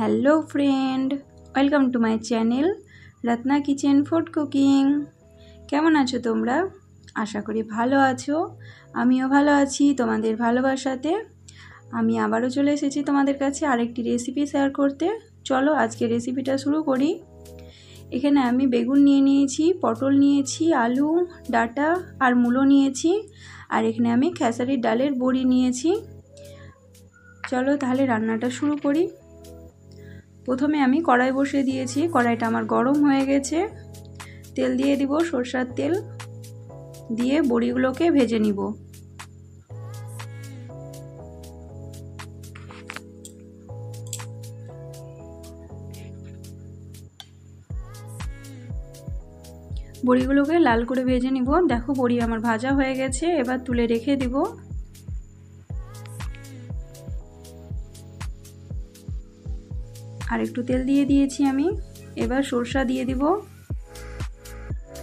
Hello friend, welcome to my channel Ratna kitchen food cooking. কেমন আছো তোমরা? আশা করি ভালো আছো। আমিও ভালো আছি তোমাদের ভালোবাসাতে। আমি আবারও চলে এসেছি তোমাদের কাছে আরেকটি রেসিপি শেয়ার করতে। চলো আজকে রেসিপিটা শুরু করি। এখানে আমি বেগুন নিয়ে নিয়েছি, পটল নিয়েছি, আলু, ডাঁটা আর মূলো নিয়েছি, আর এখানে আমি খেসারির ডালের বড়ি নিয়েছি। চলো তাহলে রান্নাটা শুরু করি। প্রথমে আমি কড়াই বসিয়ে দিয়েছি, কড়াইটা আমার গরম হয়ে গেছে। তেল দিয়ে দিব, সরষের তেল দিয়ে বড়িগুলোকে ভেজে নিব। বড়িগুলোকে লাল করে ভেজে নিব। দেখো বড়ি আমার ভাজা হয়ে গেছে, এবার তুলে রেখে দিব। আর একটু তেল দিয়ে দিয়েছি আমি, এবার সরষা দিয়ে দিব,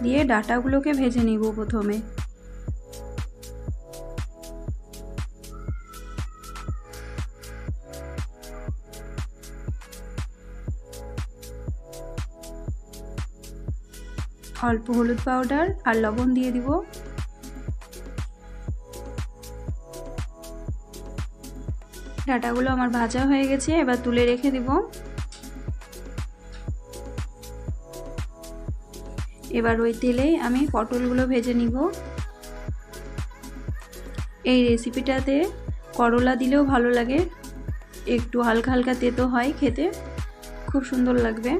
দিয়ে ডাঁটাগুলোকে ভেজে নিব। প্রথমে অল্প হলুদ পাউডার আর লবণ দিয়ে দিব। ডাঁটাগুলো আমার ভাজা হয়ে গেছে, এবার তুলে রেখে দিব। এবার ওই তেলেই আমি পটলগুলো ভেজে নিব। এই রেসিপিটাতে করলা দিলেও ভালো লাগে, একটু হালকা হালকা তেতো হয়, খেতে খুব সুন্দর লাগবে।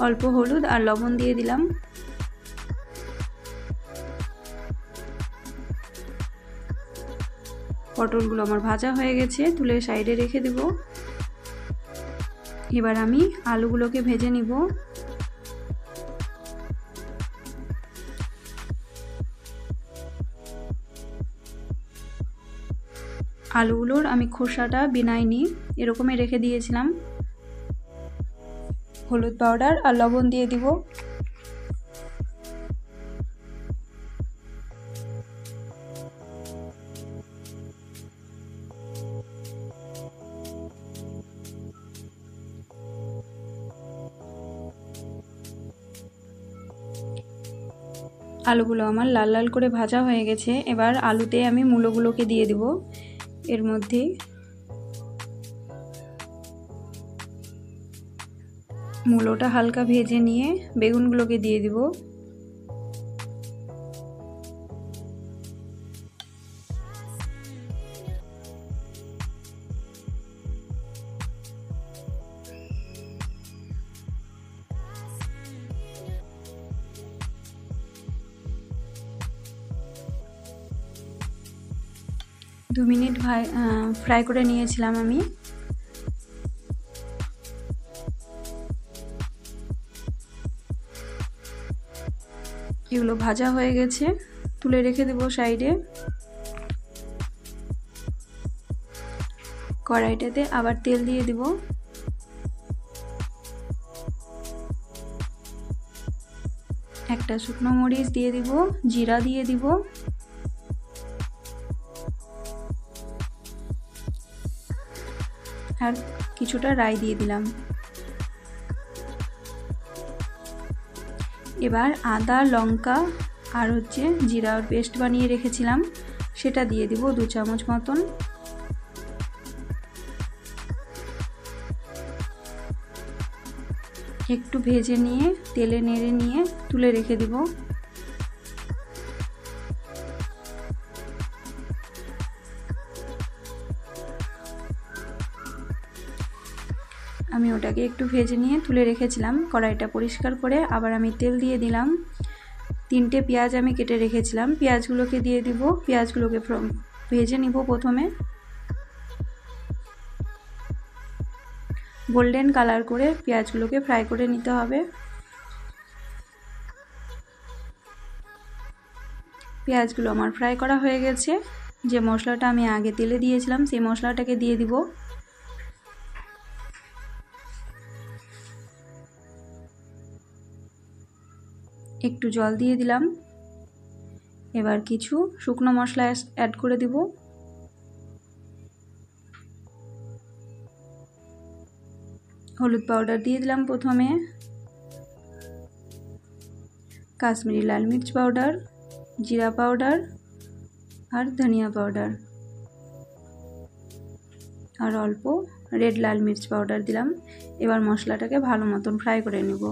অল্প হলুদ আর লবণ দিয়ে দিলাম। পটলগুলো আমার ভাজা হয়ে গেছে, তুলে সাইডে রেখে দেব। এবার আমি আলুগুলোকে ভেজে নিব। আলুগুলোর আমি খোসাটা বিনাইনি, এরকমই রেখে দিয়েছিলাম। হলুদ পাউডার আর লবণ দিয়ে দিব। আলুগুলো আমার লাল লাল করে ভাজা হয়ে গেছে, এবার আলুতে আমি মূলোগুলোকে দিয়ে দিব। এর মধ্যে মূলোটা হালকা ভেজে নিয়ে বেগুনগুলোকে দিয়ে দিব। দু মিনিট ফ্রাই করে নিয়েছিলাম আমি। এগুলো ভাজা হয়ে গেছে, তুলে রেখে দেব সাইডে। কড়াইটাতে আবার তেল দিয়ে দিব। একটা শুকনো মরিচ দিয়ে দিব, জিরা দিয়ে দিব, আর কিছুটা রাই দিয়ে দিলাম। এবার আদা, লঙ্কা আর জিরার পেস্ট বানিয়ে রেখেছিলাম, সেটা দিয়ে দিব 2 চামচ মতন। একটু ভেজে নিয়ে তেলে নেড়ে নিয়ে তুলে রেখে দিব। আমি ওটাকে একটু ভেজে নিয়ে তুলে রেখেছিলাম। কড়াইটা পরিষ্কার করে আবার আমি তেল দিয়ে দিলাম। 3টে পেঁয়াজ আমি কেটে রেখেছিলাম, পেঁয়াজগুলোকে দিয়ে দিব। পেঁয়াজগুলোকে ভেজে নিব। প্রথমে গোল্ডেন কালার করে পেঁয়াজগুলোকে ফ্রাই করে নিতে হবে। পেঁয়াজগুলো আমার ফ্রাই করা হয়ে গেছে। যে মশলাটা আমি আগে তেলে দিয়েছিলাম সেই মশলাটাকে দিয়ে দিব। একটু জল দিয়ে দিলাম। এবার কিছু শুকনো মশলা অ্যাড করে দিব। হলুদ পাউডার দিয়ে দিলাম প্রথমে, কাশ্মীরি লাল মির্চ পাউডার, জিরা পাউডার আর ধনিয়া পাউডার আর অল্প রেড লাল মির্চ পাউডার দিলাম। এবার মশলাটাকে ভালো মতন ফ্রাই করে নেব।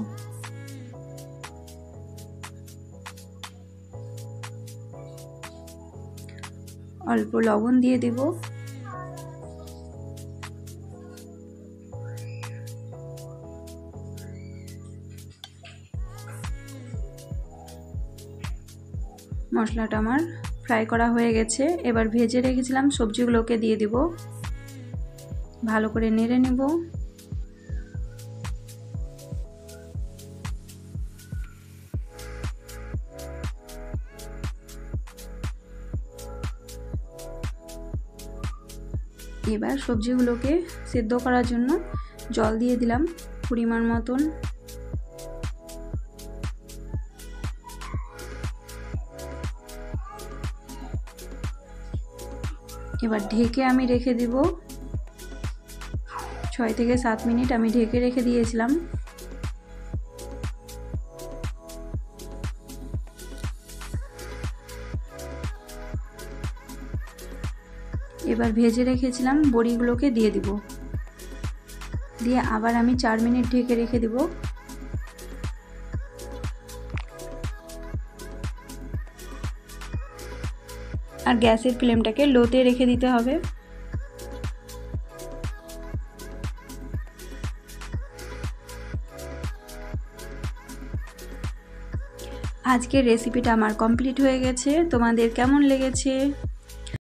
অল্প লবণ দিয়ে দেব। মশলাটা আমার ফ্রাই করা হয়ে গেছে। এবার ভেজে রেখেছিলাম সবজিগুলোকে দিয়ে দেব, ভালো করে নেড়ে নেব। এবার সবজিগুলোকে সেদ্ধ করার জন্য জল দিয়ে দিলাম পরিমাণ মতন। এবার ঢেকে আমি রেখে দিব। 6 থেকে 7 মিনিট আমি ঢেকে রেখে দিয়েছিলাম। এবার ভেজে রেখেছিলাম বড়িগুলোকে দিয়ে দিব, দিয়ে আবার আমি 4 মিনিট ঢেকে রেখে দেব। আর গ্যাসের ফ্লেমটাকে লোতে রেখে দিতে হবে। আজকের রেসিপিটা আমার কমপ্লিট হয়ে গেছে। তোমাদের কেমন লেগেছে